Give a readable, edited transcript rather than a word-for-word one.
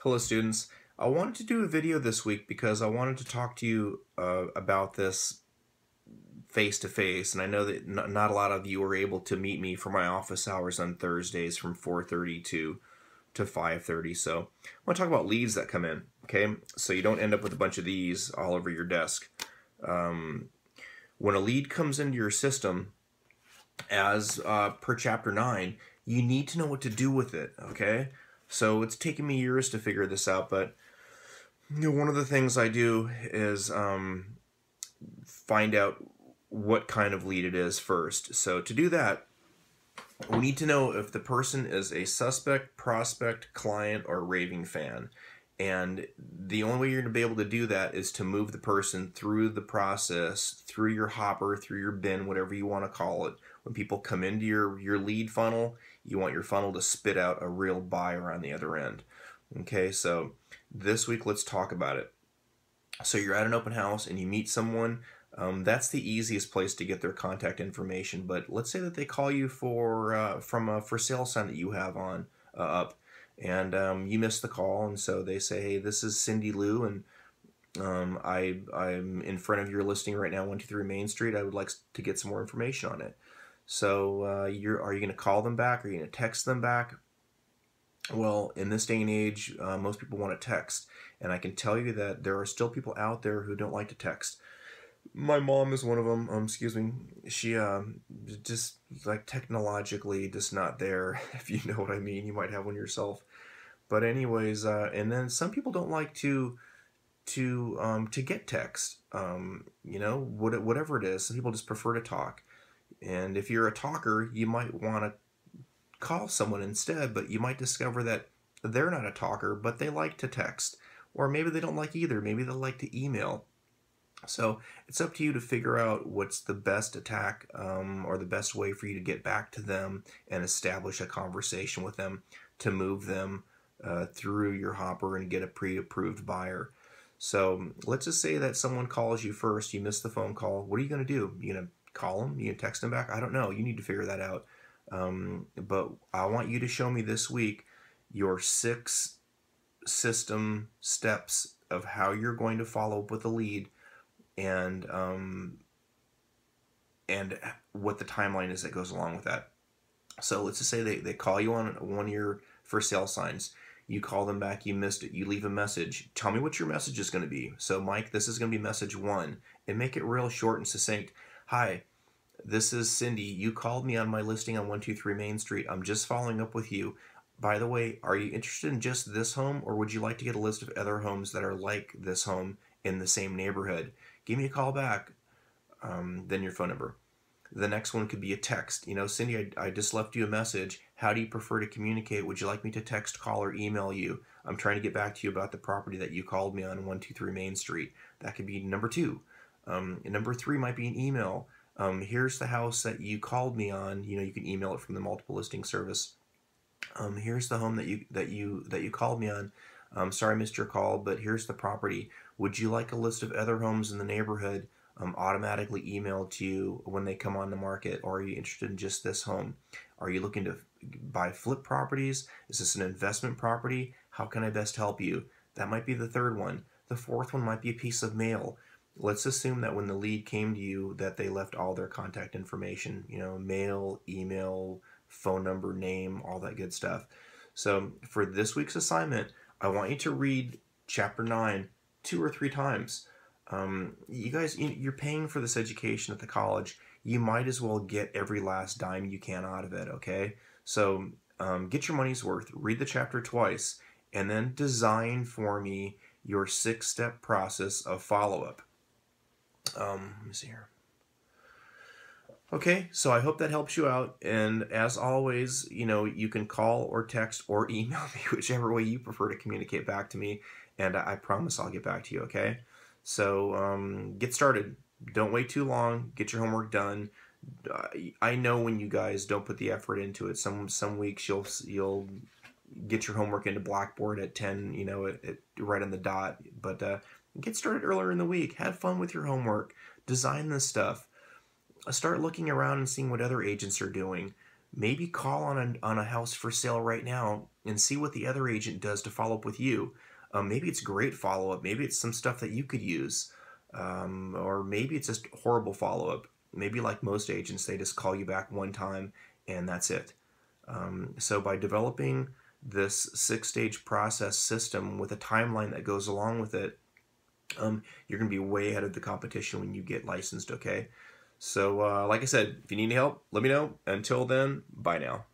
Hello students. I wanted to do a video this week because I wanted to talk to you about this face to face, and I know that not a lot of you are able to meet me for my office hours on Thursdays from 4:30 to 5:30. So I want to talk about leads that come in, okay? So you don't end up with a bunch of these all over your desk. When a lead comes into your system, as per chapter 9, you need to know what to do with it, okay? So it's taken me years to figure this out, but one of the things I do is find out what kind of lead it is first. So to do that, we need to know if the person is a suspect, prospect, client, or raving fan. And the only way you're going to be able to do that is to move the person through the process, through your hopper, through your bin, whatever you want to call it. When people come into your lead funnel, you want your funnel to spit out a real buyer on the other end. Okay, so this week let's talk about it. So you're at an open house and you meet someone. That's the easiest place to get their contact information. But let's say that they call you from a for sale sign that you have on up, and you missed the call, and so they say, "Hey, this is Cindy Lou, and I'm in front of your listing right now, 123 Main Street. I would like to get some more information on it." So are you going to call them back? Are you going to text them back? Well, in this day and age, most people want to text, and I can tell you that there are still people out there who don't like to text. My mom is one of them. Excuse me. She just like technologically just not there. If you know what I mean, you might have one yourself. But anyways, and then some people don't like to get text. You know, whatever it is. Some people just prefer to talk. And if you're a talker, you might want to call someone instead, but you might discover that they're not a talker, but they like to text. Or maybe they don't like either. Maybe they like to email. So it's up to you to figure out what's the best attack or the best way for you to get back to them and establish a conversation with them to move them through your hopper and get a pre-approved buyer. So let's just say that someone calls you first, you miss the phone call. What are you going to do? You going to call them? You going to text them back? I don't know. You need to figure that out. But I want you to show me this week your 6 system steps of how you're going to follow up with a lead, and what the timeline is that goes along with that. So let's just say they call you on one of your for sale signs. You call them back, you missed it, you leave a message. Tell me what your message is going to be. So Mike, this is going to be message 1, and make it real short and succinct. Hi, this is Cindy. You called me on my listing on 123 Main Street. I'm just following up with you. By the way, are you interested in just this home, or would you like to get a list of other homes that are like this home in the same neighborhood? Give me a call back, then your phone number. The next one could be a text. You know, Cindy, I just left you a message. How do you prefer to communicate? Would you like me to text, call, or email you? I'm trying to get back to you about the property that you called me on 123 Main Street. That could be number 2. Number 3 might be an email. Here's the house that you called me on. You know, you can email it from the multiple listing service. Here's the home that you called me on. Sorry I missed your call, but here's the property. Would you like a list of other homes in the neighborhood automatically emailed to you when they come on the market, or are you interested in just this home? Are you looking to buy flip properties? Is this an investment property? How can I best help you? That might be the 3rd one. The 4th one might be a piece of mail. Let's assume that when the lead came to you that they left all their contact information, you know, mail, email, phone number, name, all that good stuff. So for this week's assignment, I want you to read chapter 9 2 or 3 times. You guys, you're paying for this education at the college. You might as well get every last dime you can out of it, okay? So get your money's worth. Read the chapter twice, and then design for me your 6-step process of follow-up. Let me see here. Okay, so I hope that helps you out, and as always, you know, you can call or text or email me, whichever way you prefer to communicate back to me, and I promise I'll get back to you, okay? So get started. Don't wait too long. Get your homework done. I know when you guys don't put the effort into it. Some weeks you'll get your homework into Blackboard at 10, you know, right on the dot, but get started earlier in the week. Have fun with your homework. Design this stuff. Start looking around and seeing what other agents are doing. maybe call on a house for sale right now and see what the other agent does to follow up with you. Maybe it's great follow-up. Maybe it's some stuff that you could use. Or maybe it's just horrible follow-up. Maybe like most agents, they just call you back one time and that's it. So by developing this 6-stage process system with a timeline that goes along with it, you're going to be way ahead of the competition when you get licensed, okay? So like I said, if you need any help, let me know. Until then, bye now.